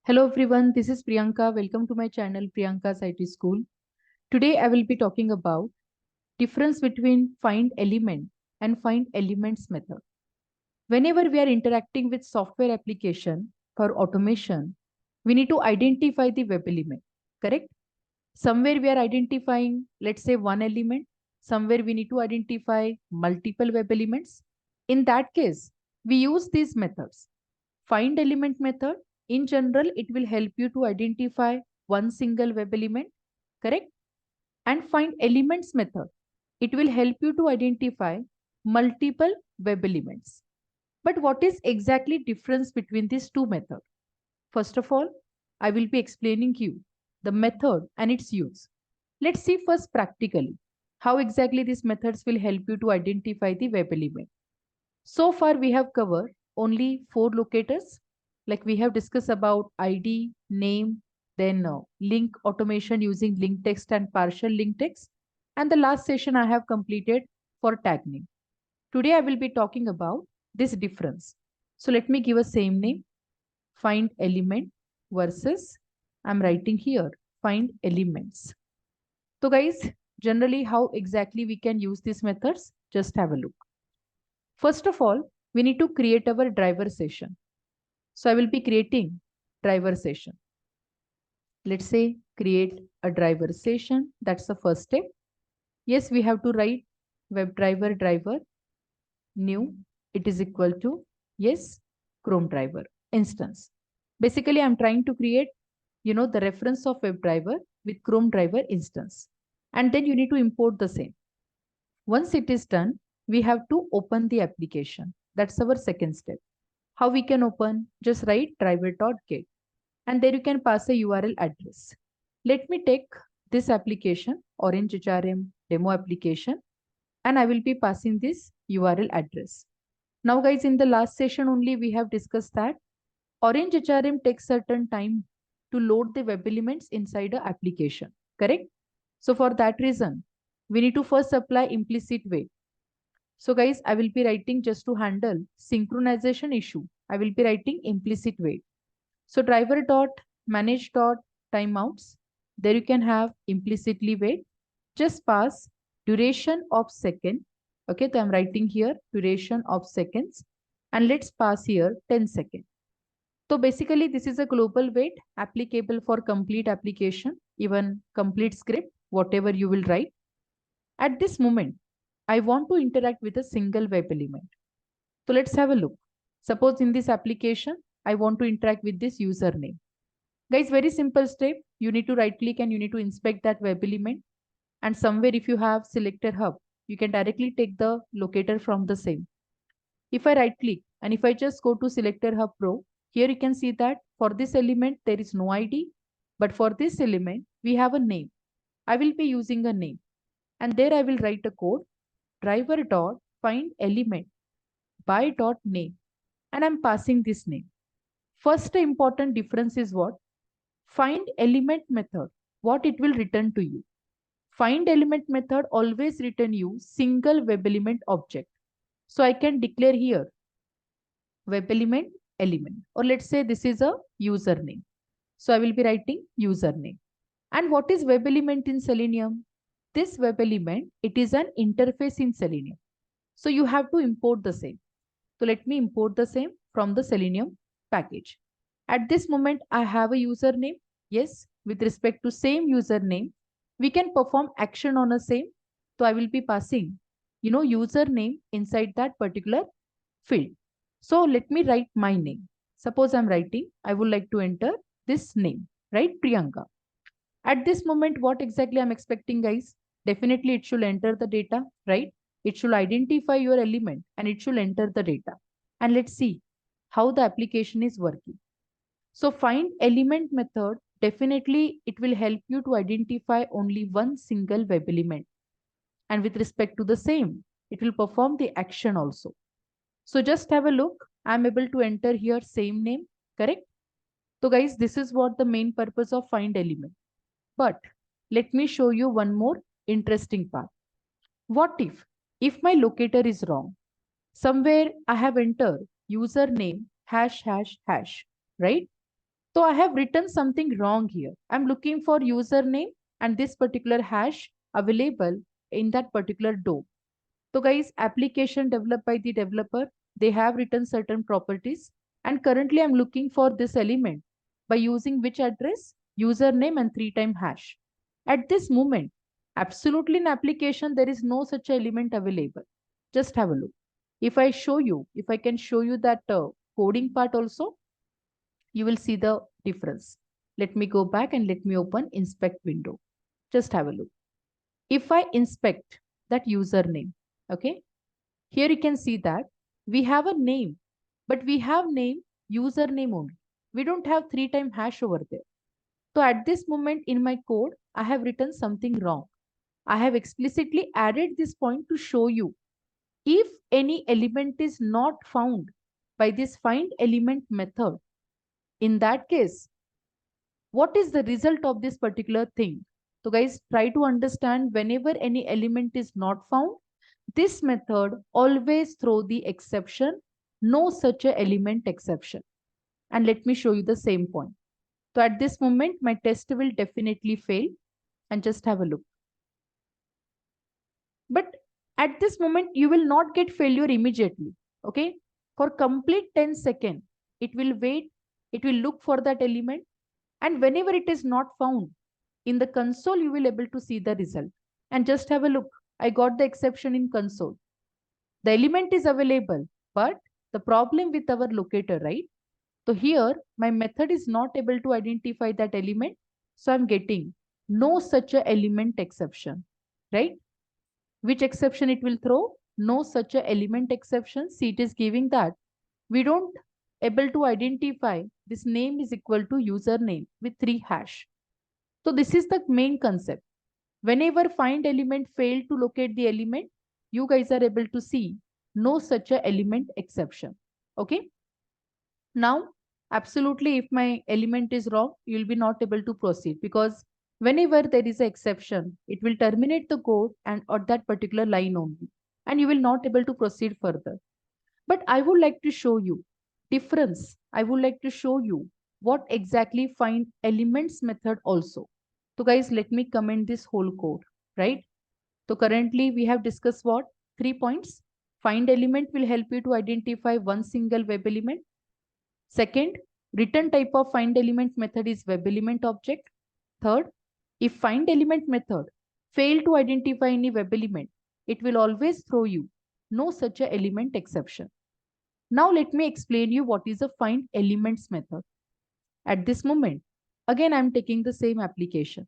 Hello everyone, this is Priyanka. Welcome to my channel Priyanka's IT School. Today I will be talking about difference between find element and find elements method. Whenever we are interacting with software application for automation, we need to identify the web element, correct? Somewhere we are identifying, let's say one element, somewhere we need to identify multiple web elements. In that case, we use these methods. Find element method, in general, it will help you to identify one single web element, correct? And find elements method, it will help you to identify multiple web elements. But what is exactly difference between these two methods? First of all, I will be explaining you the method and its use. Let's see first practically how exactly these methods will help you to identify the web element. So far, we have covered only four locators. Like we have discussed about ID, name, then link automation using link text and partial link text. And the last session I have completed for tag name. Today I will be talking about this difference. So let me give a same name, find element versus I'm writing here, find elements. So guys, generally how exactly we can use these methods? Just have a look. First of all, we need to create our driver session. So I will be creating driver session. Let's say create a driver session. That's the first step. Yes, we have to write WebDriver driver new. It is equal to, yes, Chrome driver instance. Basically, I'm trying to create, the reference of WebDriver with Chrome driver instance. And then you need to import the same. Once it is done, we have to open the application. That's our second step. How we can open? Just write driver.get and there you can pass a URL address. Let me take this application, Orange HRM demo application, and I will be passing this URL address. Now guys, in the last session only we have discussed that Orange HRM takes certain time to load the web elements inside a application, correct? So for that reason, we need to first apply implicit wait. So guys, I will be writing just to handle synchronization issue. I will be writing implicit wait. So driver dot manage dot timeouts. There you can have implicitly wait. Just pass duration of second. Okay, so I'm writing here duration of seconds. And let's pass here 10 seconds. So basically this is a global wait applicable for complete application, even complete script, whatever you will write. At this moment, I want to interact with a single web element. So let's have a look. Suppose in this application, I want to interact with this username. Guys, very simple step. You need to right click and you need to inspect that web element. And somewhere if you have selector hub, you can directly take the locator from the same. If I right click and if I just go to selector hub pro, here you can see that for this element, there is no ID. But for this element, we have a name. I will be using a name. And there I will write a code driver dot find element by dot name. And I'm passing this name. First important difference is what? Find element method, what it will return to you. Find element method always return you single web element object. So I can declare here web element element, or let's say this is a username. So I will be writing username. And what is web element in Selenium? This web element, it is an interface in Selenium. So you have to import the same. So let me import the same from the Selenium package. At this moment, I have a username. Yes, with respect to same username, we can perform action on a same. So I will be passing, username inside that particular field. So let me write my name. Suppose I'm writing, I would like to enter this name, right? Priyanka. At this moment, what exactly I'm expecting, guys? Definitely it should enter the data, right? It should identify your element and it should enter the data. And let's see how the application is working. So find element method, definitely it will help you to identify only one single web element. And with respect to the same, it will perform the action also. So just have a look. I'm able to enter here same name, correct? So guys, this is what the main purpose of find element. But let me show you one more interesting part. What if my locator is wrong? Somewhere I have entered username hash hash hash, right? So I have written something wrong here. I'm looking for username and this particular hash available in that particular DOM. So guys, application developed by the developer, they have written certain properties. And currently I'm looking for this element by using which address? Username and 3-time hash. At this moment, absolutely in application, there is no such element available. Just have a look. If I show you, if I can show you that coding part also, you will see the difference. Let me go back and let me open inspect window. Just have a look. If I inspect that username, okay, here you can see that we have a name, but we have name username only. We don't have 3-time hash over there. So at this moment in my code, I have written something wrong. I have explicitly added this point to show you if any element is not found by this find element method. In that case, what is the result of this particular thing? So guys, try to understand whenever any element is not found, this method always throw the exception, no such a element exception. And let me show you the same point. So at this moment, my test will definitely fail and just have a look. But at this moment, you will not get failure immediately. Okay. For complete 10 seconds, it will wait. It will look for that element. And whenever it is not found in the console, you will able to see the result. And just have a look. I got the exception in console. The element is available, but the problem with our locator, right? So here, my method is not able to identify that element. So I'm getting no such a element exception, right? Which exception it will throw? No such a element exception. See, it is giving that we don't able to identify this name is equal to username with 3 hash. So this is the main concept. Whenever find element fail to locate the element, you guys are able to see no such a element exception. Okay. Now, absolutely, if my element is wrong, you will be not able to proceed because whenever there is an exception, it will terminate the code and at that particular line only, and you will not able to proceed further. But I would like to show you difference. I would like to show you what exactly find elements method also. So guys, let me comment this whole code, right? So currently we have discussed what? 3 points. Find element will help you to identify one single web element. Second, return type of find element method is WebElement Object. Third, if find element method fail to identify any web element, it will always throw you no such a element exception. Now let me explain you what is a find elements method. At this moment, again I am taking the same application.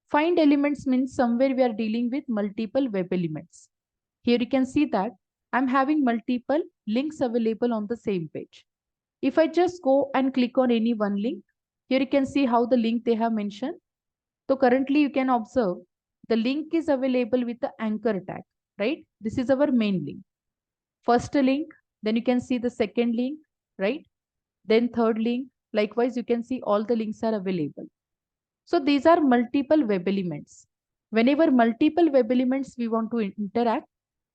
Find elements means somewhere we are dealing with multiple web elements. Here you can see that I'm having multiple links available on the same page. If I just go and click on any one link, here you can see how the link they have mentioned. So currently you can observe the link is available with the anchor tag, right? This is our main link. First link, then you can see the second link, right? Then third link. Likewise, you can see all the links are available. So these are multiple web elements. Whenever multiple web elements we want to interact,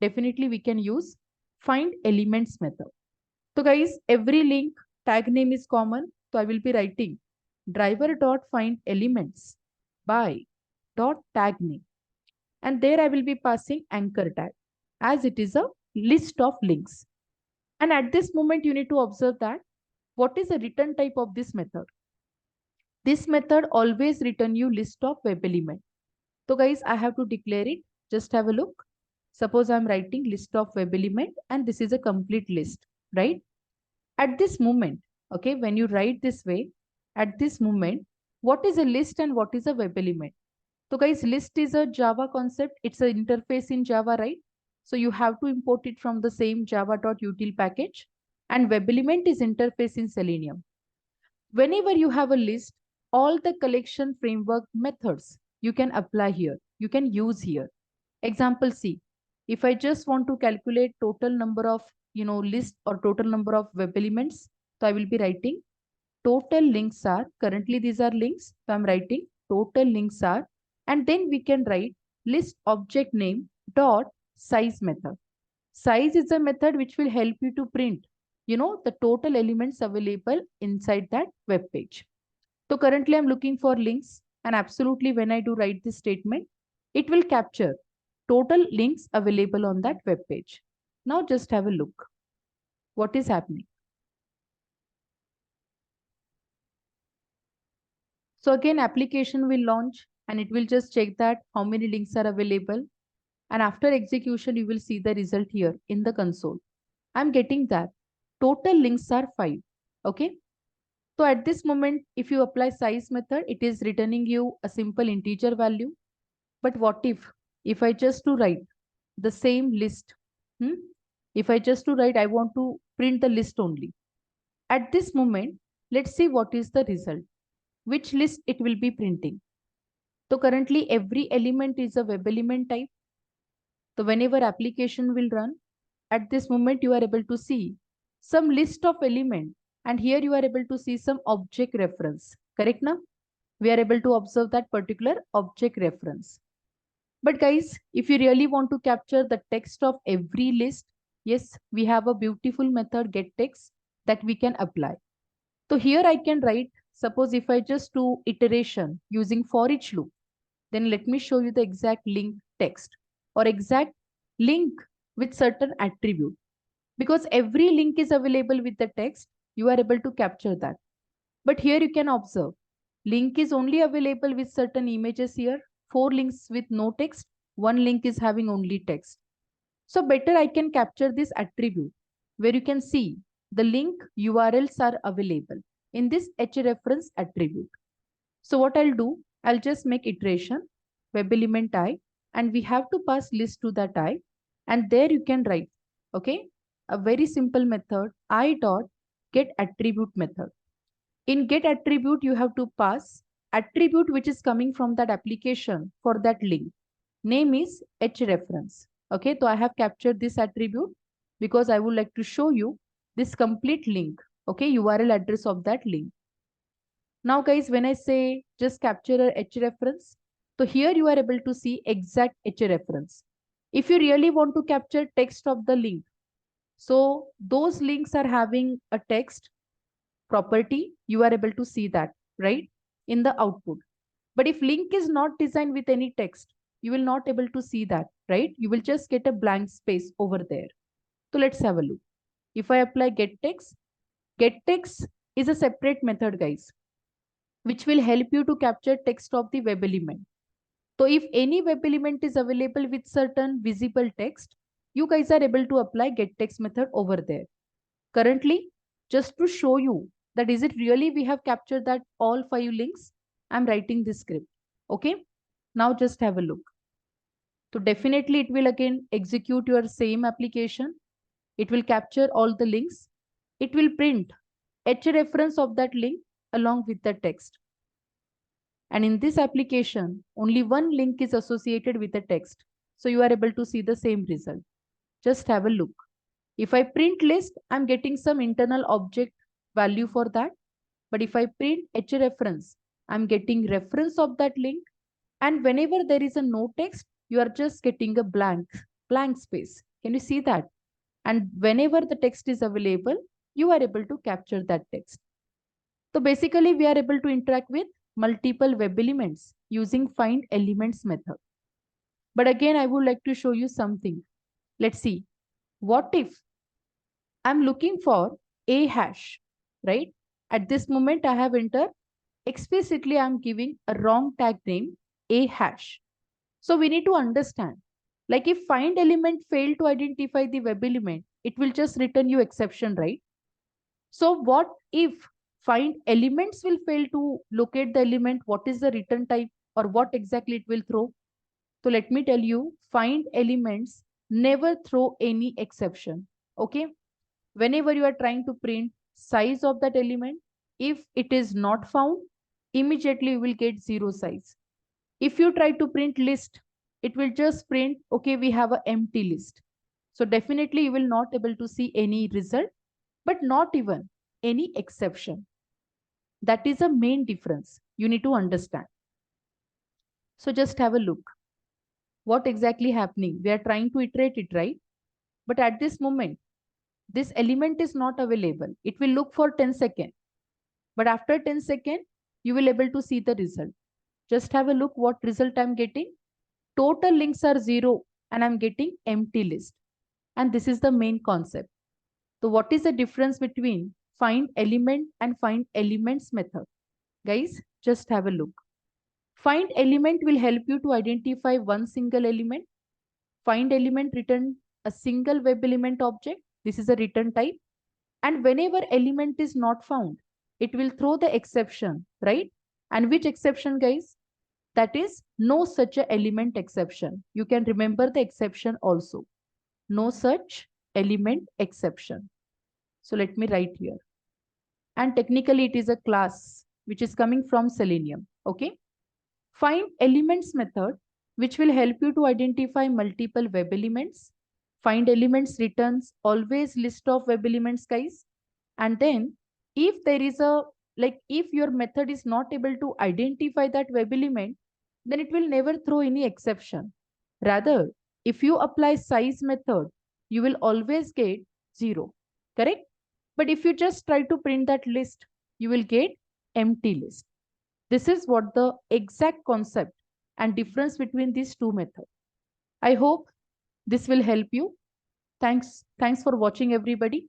definitely we can use find elements method. So guys, every link tag name is common. So I will be writing driver.findElements by dot tag name. And there I will be passing anchor tag as it is a list of links. And at this moment, you need to observe that what is the return type of this method? This method always return you list of web element. So guys, I have to declare it. Just have a look. Suppose I'm writing list of web element and this is a complete list, right? At this moment, okay, when you write this way, at this moment, what is a list and what is a web element? So guys, list is a Java concept. It's an interface in Java, right? So you have to import it from the same java.util package. And web element is interface in Selenium. Whenever you have a list, all the collection framework methods you can apply here. You can use here. Example C. If I just want to calculate total number of list or total number of web elements, so I will be writing total links are, currently these are links, so I'm writing total links are, and then we can write list object name dot size method. Size is a method which will help you to print the total elements available inside that web page. So currently I'm looking for links, and absolutely when I do write this statement, it will capture total links available on that web page. Now just have a look. What is happening? So again, application will launch and it will just check that how many links are available. And after execution, you will see the result here in the console. I'm getting that total links are 5. Okay. So at this moment, if you apply size method, it is returning you a simple integer value. But what if I just to write the same list? Hmm? If I just to write, I want to print the list only. At this moment, let's see what is the result, which list it will be printing. So currently every element is a web element type. So whenever application will run, at this moment you are able to see some list of element, and here you are able to see some object reference. Correct now? We are able to observe that particular object reference. But guys, if you really want to capture the text of every list, yes, we have a beautiful method getText that we can apply. So here I can write, suppose if I just do iteration using for each loop, then let me show you the exact link text or exact link with certain attribute. Because every link is available with the text, you are able to capture that. But here you can observe, link is only available with certain images here, 4 links with no text, 1 link is having only text. So better I can capture this attribute where you can see the link URLs are available in this hrefs attribute. So what I'll do, I'll just make iteration web element I, and we have to pass list to that I, and there you can write, okay, a very simple method I dot get attribute method. In get attribute, you have to pass attribute which is coming from that application for that link. Name is hrefs. Okay, so I have captured this attribute because I would like to show you this complete link. Okay, URL address of that link. Now guys, when I say just capture a hrefs, so here you are able to see exact hrefs. If you really want to capture text of the link, so those links are having a text property, you are able to see that, right, in the output. But if link is not designed with any text, you will not able to see that, right? You will just get a blank space over there. So let's have a look. If I apply getText is a separate method, guys, which will help you to capture text of the web element. So if any web element is available with certain visible text, you guys are able to apply getText method over there. Currently, just to show you that is it really we have captured that all 5 links, I'm writing this script. Okay, now just have a look. So definitely it will again execute your same application. It will capture all the links. It will print hrefs of that link along with the text. And in this application, only one link is associated with the text. So you are able to see the same result. Just have a look. If I print list, I'm getting some internal object value for that. But if I print hrefs, I'm getting reference of that link. And whenever there is a no text, you are just getting a blank space. Can you see that? And whenever the text is available, you are able to capture that text. So basically, we are able to interact with multiple web elements using findElements method. But again, I would like to show you something. Let's see. What if I'm looking for a hash, right? At this moment, I have entered explicitly, I'm giving a wrong tag name, a hash. So we need to understand, like if findElement failed to identify the web element, it will just return you exception, right? So what if findElements will fail to locate the element? What is the return type or what exactly it will throw? So let me tell you, findElements never throw any exception. Okay. Whenever you are trying to print size of that element, if it is not found, immediately you will get 0 size. If you try to print list, it will just print, okay, we have an empty list. So definitely you will not able to see any result, but not even any exception. That is a main difference you need to understand. So just have a look. What exactly happening? We are trying to iterate it, right? But at this moment, this element is not available. It will look for 10 seconds. But after 10 seconds, you will able to see the result. Just have a look what result I'm getting. Total links are 0 and I'm getting empty list. And this is the main concept. So what is the difference between find element and find elements method? Guys, just have a look. Find element will help you to identify one single element. Find element return a single web element object. This is a return type. And whenever element is not found, it will throw the exception, right? And which exception, guys? That is no such a element exception. You can remember the exception also. No such element exception. So let me write here. And technically it is a class which is coming from Selenium. Okay. Find elements method, which will help you to identify multiple web elements. Find elements returns always list of web elements, guys. And then if there is a, like if your method is not able to identify that web element, then it will never throw any exception. Rather, if you apply size method, you will always get 0, correct? But if you just try to print that list, you will get empty list. This is what the exact concept and difference between these two methods. I hope this will help you. Thanks for watching, everybody.